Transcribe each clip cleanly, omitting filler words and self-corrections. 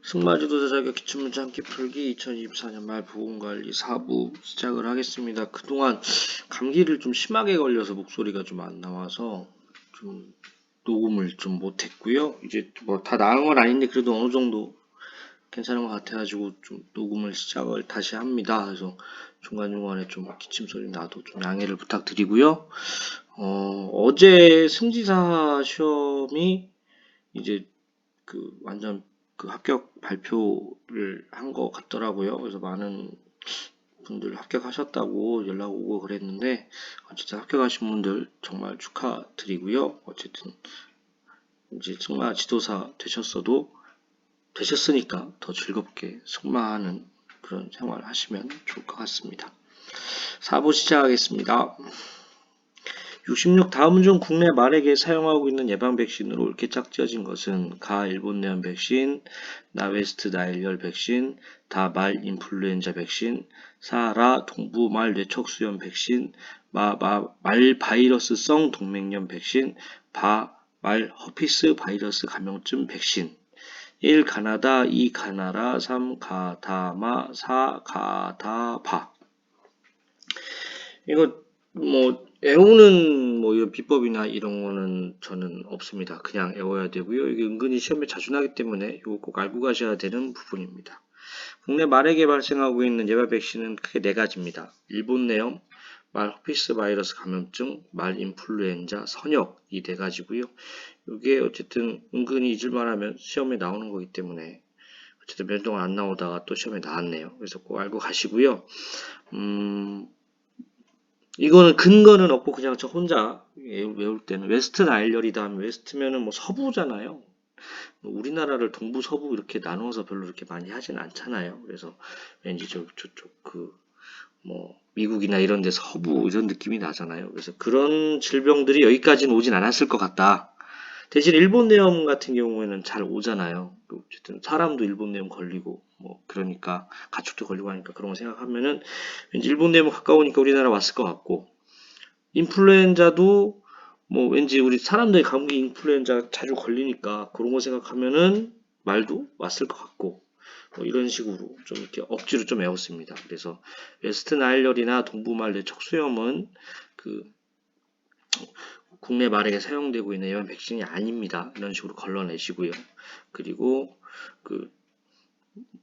승마지도자 자격 기출문제 함께 풀기 2024년 말 보건관리 4부 시작을 하겠습니다. 그동안 감기를 좀 심하게 걸려서 목소리가 좀 안 나와서 좀 녹음을 좀 못했고요. 이제 뭐 다 나은 건 아닌데 그래도 어느 정도 괜찮은 것 같아가지고 좀 녹음을 시작을 다시 합니다. 그래서 중간중간에 좀 기침 소리 나도 좀 양해를 부탁드리고요. 어제 승지사 시험이 이제 그 완전 그 합격 발표를 한 것 같더라고요. 그래서 많은 분들 합격하셨다고 연락 오고 그랬는데 어쨌든 합격하신 분들 정말 축하드리고요. 어쨌든 이제 승마 지도사 되셨으니까 더 즐겁게 승마하는 그런 생활 하시면 좋을 것 같습니다. 4부 시작하겠습니다. 66 다음 중 국내 말에게 사용하고 있는 예방 백신으로 옳게 짝지어진 것은 가 일본내염 백신, 나 웨스트 나일열 백신, 다 말 인플루엔자 백신, 사 라 동부 말 뇌척수염 백신, 말 바이러스성 동맥염 백신, 바 말 허피스 바이러스 감염증 백신. 1 가나다, 2 가나라, 3 가다마, 4 가다바. 이거 뭐 외우는 뭐 이런 비법이나 이런 거는 저는 없습니다. 그냥 외워야 되고요. 이게 은근히 시험에 자주 나기 때문에 이거 꼭 알고 가셔야 되는 부분입니다. 국내 말에게 발생하고 있는 예방 백신은 크게 네 가지입니다. 일본 내염, 말 허피스 바이러스 감염증, 말 인플루엔자, 선역 이 네 가지고요. 이게 어쨌든 은근히 잊을만 하면 시험에 나오는 거기 때문에 어쨌든 몇 년 동안 안 나오다가 또 시험에 나왔네요. 그래서 꼭 알고 가시고요. 이거는 근거는 없고 그냥 저 혼자 외울 때는 웨스트 나일열이다 하면 웨스트면은 뭐 서부잖아요. 우리나라를 동부 서부 이렇게 나누어서 별로 이렇게 많이 하진 않잖아요. 그래서 왠지 저쪽 그 뭐 미국이나 이런 데 서부 이런 느낌이 나잖아요. 그래서 그런 질병들이 여기까지는 오진 않았을 것 같다. 대신 일본 내염 같은 경우에는 잘 오잖아요. 어쨌든 사람도 일본 내염 걸리고 뭐 그러니까 가축도 걸리고 하니까 그런 거 생각하면은 왠지 일본 내염 가까우니까 우리나라 왔을 것 같고 인플루엔자도 뭐 왠지 우리 사람들이 감기 인플루엔자 자주 걸리니까 그런 거 생각하면은 말도 왔을 것 같고 뭐 이런 식으로 좀 이렇게 억지로 좀 외웠습니다. 그래서 웨스트 나일열이나 동부말 뇌척수염은 그 국내 말에게 사용되고 있는 예방 백신이 아닙니다. 이런 식으로 걸러내시고요. 그리고 그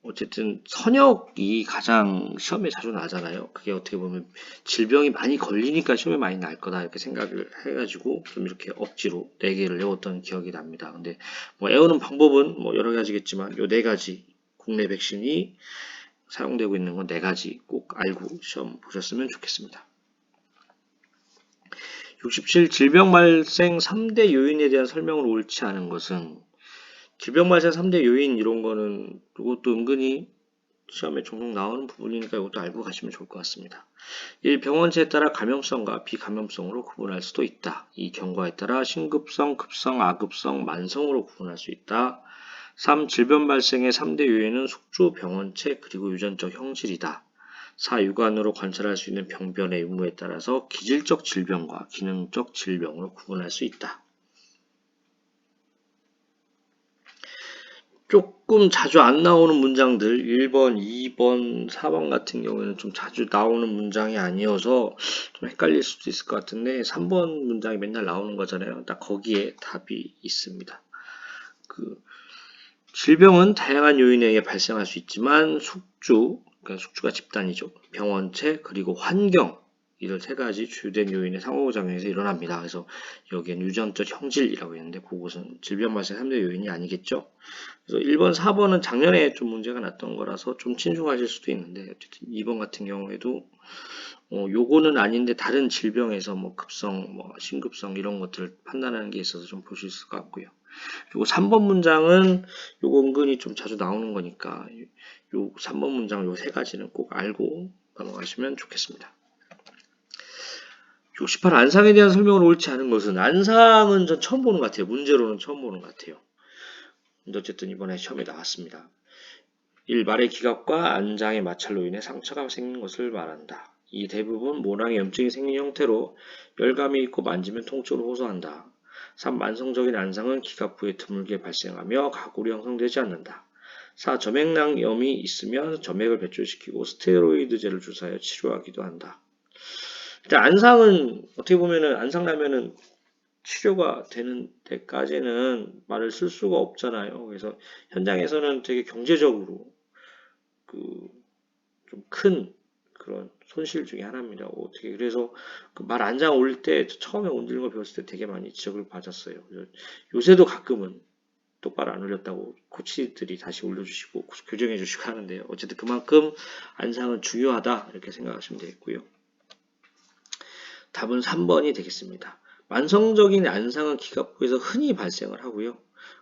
어쨌든 선역이 가장 시험에 자주 나잖아요. 그게 어떻게 보면 질병이 많이 걸리니까 시험에 많이 날 거다 이렇게 생각을 해가지고 좀 이렇게 억지로 4개를 외웠던 기억이 납니다. 근데 뭐 외우는 방법은 뭐 여러 가지겠지만 요 4가지 국내 백신이 사용되고 있는 건 4가지 꼭 알고 시험 보셨으면 좋겠습니다. 67 질병 발생 3대 요인에 대한 설명을 옳지 않은 것은 질병 발생 3대 요인 이런 거는 이것도 은근히 시험에 종종 나오는 부분이니까 이것도 알고 가시면 좋을 것 같습니다. 1. 병원체에 따라 감염성과 비감염성으로 구분할 수도 있다. 2. 경과에 따라 신급성, 급성, 아급성, 만성으로 구분할 수 있다. 3. 질병 발생의 3대 요인은 숙주, 병원체, 그리고 유전적 형질이다. 4. 육안으로 관찰할 수 있는 병변의 유무에 따라서 기질적 질병과 기능적 질병으로 구분할 수 있다. 조금 자주 안 나오는 문장들 1번, 2번, 4번 같은 경우에는 좀 자주 나오는 문장이 아니어서 좀 헷갈릴 수도 있을 것 같은데 3번 문장이 맨날 나오는 거잖아요. 딱 거기에 답이 있습니다. 질병은 다양한 요인에 의해 발생할 수 있지만 그러니까 숙주가 집단이죠. 병원체 그리고 환경 이런 3가지 주된 요인의 상호작용에서 일어납니다. 그래서 여기엔 유전적 형질이라고 했는데 그것은 질병 발생 3대 요인이 아니겠죠. 그래서 1번, 4번은 작년에 좀 문제가 났던 거라서 좀 친숙하실 수도 있는데 어쨌든 2번 같은 경우에도 요거는 아닌데 다른 질병에서 뭐 급성, 뭐 신급성 이런 것들을 판단하는 게 있어서 좀 보실 수 있을 것 같고요. 그리고 3번 문장은 요거 은근히 좀 자주 나오는 거니까 요 3번 문장 요 3가지는 꼭 알고 넘어가시면 좋겠습니다. 68 안상에 대한 설명을 옳지 않은 것은 안상은 전 처음 보는 것 같아요. 문제로는 처음 보는 것 같아요. 근데 어쨌든 이번에 시험에 나왔습니다. 1. 말의 기갑과 안장의 마찰로 인해 상처가 생긴 것을 말한다. 2. 대부분 모낭에 염증이 생긴 형태로 열감이 있고 만지면 통증을 호소한다. 3. 만성적인 안상은 기갑부에 드물게 발생하며 가골이 형성되지 않는다. 4. 점액낭염이 있으면 점액을 배출시키고 스테로이드제를 주사하여 치료하기도 한다. 일단 안상은 어떻게 보면은 안상라면은 치료가 되는 데까지는 말을 쓸 수가 없잖아요. 그래서 현장에서는 되게 경제적으로 그 좀 큰 그런 손실 중에 하나입니다. 어떻게 그래서 그 말 안장 올릴 때 처음에 온드는 거 배웠을 때 되게 많이 지적을 받았어요. 요새도 가끔은 똑바로 안 올렸다고 코치들이 다시 올려주시고 교정해 주시고 하는데요. 어쨌든 그만큼 안상은 중요하다 이렇게 생각하시면 되겠고요. 답은 3번이 되겠습니다. 만성적인 안상은 기갑부에서 흔히 발생을 하고요.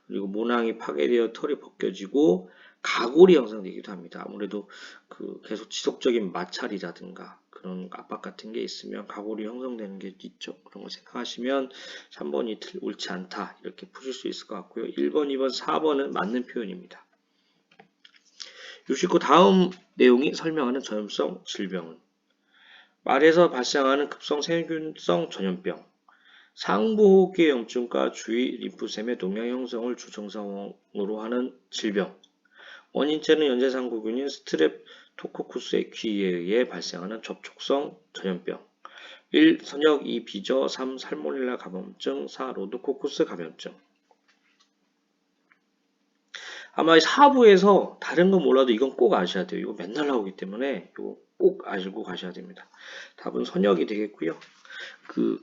그리고 모낭이 파괴되어 털이 벗겨지고 가골이 형성되기도 합니다. 아무래도 그 계속 지속적인 마찰이라든가 그런 압박 같은 게 있으면 가골이 형성되는 게 있죠. 그런 거 생각하시면 3번이 옳지 않다 이렇게 푸실 수 있을 것 같고요. 1번, 2번, 4번은 맞는 표현입니다. 69 다음 내용이 설명하는 전염성 질병은 말에서 발생하는 급성 세균성 전염병, 상부호흡기 염증과 주위 림프샘의 동양 형성을 주증상으로 하는 질병, 원인체는 연쇄상구균인 스트랩토코쿠스 에퀴에 의해 발생하는 접촉성 전염병, 1. 선역, 2. 비저, 3. 살모넬라 감염증, 4. 로드코쿠스 감염증. 아마 4부에서 다른 건 몰라도 이건 꼭 아셔야 돼요. 이거 맨날 나오기 때문에 이거 꼭 알고 가셔야 됩니다. 답은 선역이 되겠고요. 그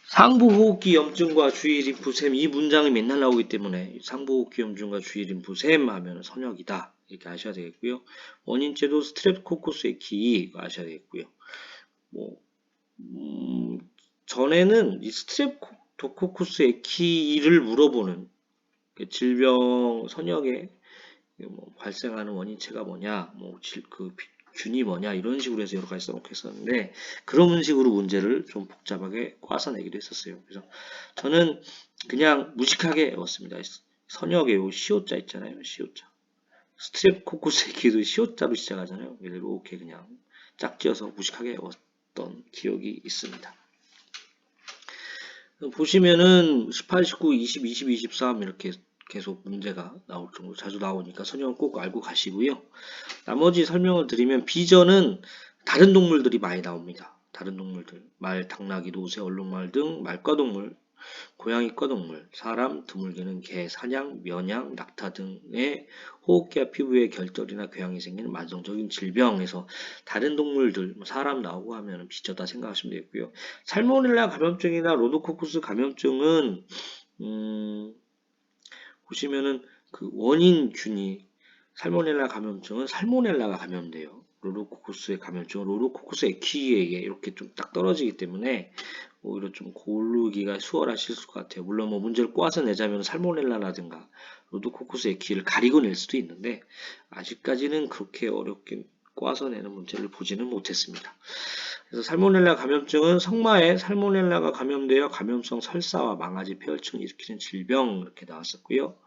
상부호흡기 염증과 주위 림프샘 이 문장이 맨날 나오기 때문에 상부호흡기 염증과 주위 림프샘 하면 선역이다 이렇게 아셔야 되겠고요. 원인체도 스트랩토코쿠스 에키 아셔야 되겠고요. 뭐 전에는 이 스트랩토코쿠스 에키를 물어보는 그 질병 선역에 뭐 발생하는 원인체가 뭐냐, 그 균이 뭐냐 이런 식으로 해서 여러 가지 써놓고 했었는데 그런 식으로 문제를 좀 복잡하게 꽈서 내기도 했었어요. 그래서 저는 그냥 무식하게 외웠습니다. 선역에 요 시오자 있잖아요. 시오자. 스트랩코코스 에키도 시오자로 시작하잖아요. 이렇게 그냥 짝지어서 무식하게 외웠던 기억이 있습니다. 보시면은 18, 19, 20, 22, 23 이렇게 계속 문제가 나올 정도로 자주 나오니까 선영을 꼭 알고 가시고요. 나머지 설명을 드리면 비전은 다른 동물들이 많이 나옵니다. 다른 동물들, 말, 당나귀, 노새, 얼룩말 등 말과동물, 고양이과동물, 사람, 드물게는 개, 사냥, 면양, 낙타 등의 호흡기와 피부에 결절이나 궤양이 생기는 만성적인 질병에서 다른 동물들, 사람 나오고 하면 비저다 생각하시면 되겠고요. 살모넬라 감염증이나 로도코쿠스 감염증은 보시면은 그 원인균이 살모넬라 감염증은 살모넬라가 감염돼요. 로도코쿠스의 감염증은 로도코쿠스 에퀴에 이렇게 좀 딱 떨어지기 때문에 오히려 좀 고르기가 수월하실 것 같아요. 물론 뭐 문제를 꼬아서 내자면 살모넬라라든가 로도코쿠스 에퀴를 가리고 낼 수도 있는데 아직까지는 그렇게 어렵게 꼬아서 내는 문제를 보지는 못했습니다. 그래서 살모넬라 감염증은 성마에 살모넬라가 감염되어 감염성 설사와 망아지 폐혈증을 일으키는 질병 이렇게 나왔었고요.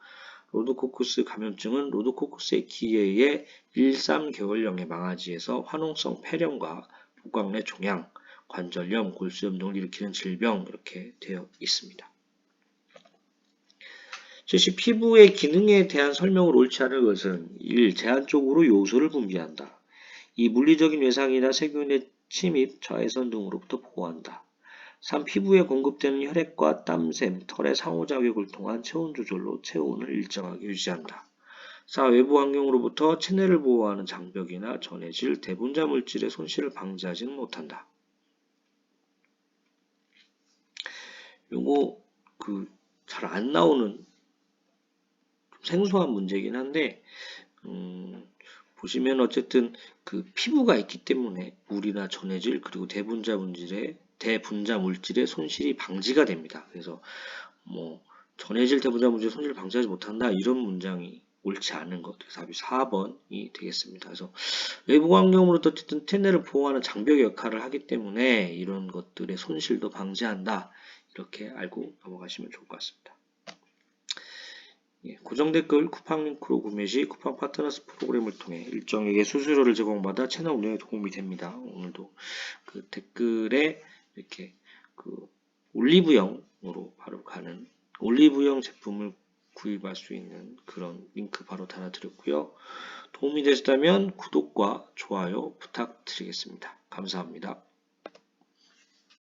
로드코쿠스 감염증은 로드코쿠스 에키에의 1~3개월령의 망아지에서 화농성 폐렴과 복강내 종양, 관절염, 골수염 등을 일으키는 질병 이렇게 되어 있습니다. 즉시 피부의 기능에 대한 설명을 옳지 않은 것은 1. 제한적으로 요소를 분비한다. 2. 물리적인 외상이나 세균의 침입, 자외선 등으로부터 보호한다. 3. 피부에 공급되는 혈액과 땀샘, 털의 상호작용을 통한 체온 조절로 체온을 일정하게 유지한다. 4. 외부 환경으로부터 체내를 보호하는 장벽이나 전해질, 대분자 물질의 손실을 방지하지는 못한다. 요거 잘 안 나오는 생소한 문제이긴 한데 보시면 어쨌든 그 피부가 있기 때문에 물이나 전해질 그리고 대분자 물질의 손실이 방지가 됩니다. 그래서 뭐 전해질 대분자 물질의 손실을 방지하지 못한다 이런 문장이 옳지 않은 것. 그래서 답이 4번이 되겠습니다. 그래서 외부 환경으로부터 어쨌든 체내를 보호하는 장벽의 역할을 하기 때문에 이런 것들의 손실도 방지한다. 이렇게 알고 넘어가시면 좋을 것 같습니다. 고정 댓글 쿠팡 링크로 구매 시 쿠팡 파트너스 프로그램을 통해 일정에게 수수료를 제공받아 채널 운영에 도움이 됩니다. 오늘도 그 댓글에 이렇게 그 올리브영으로 바로 가는 올리브영 제품을 구입할 수 있는 그런 링크 바로 달아드렸고요. 도움이 되셨다면 구독과 좋아요 부탁드리겠습니다. 감사합니다.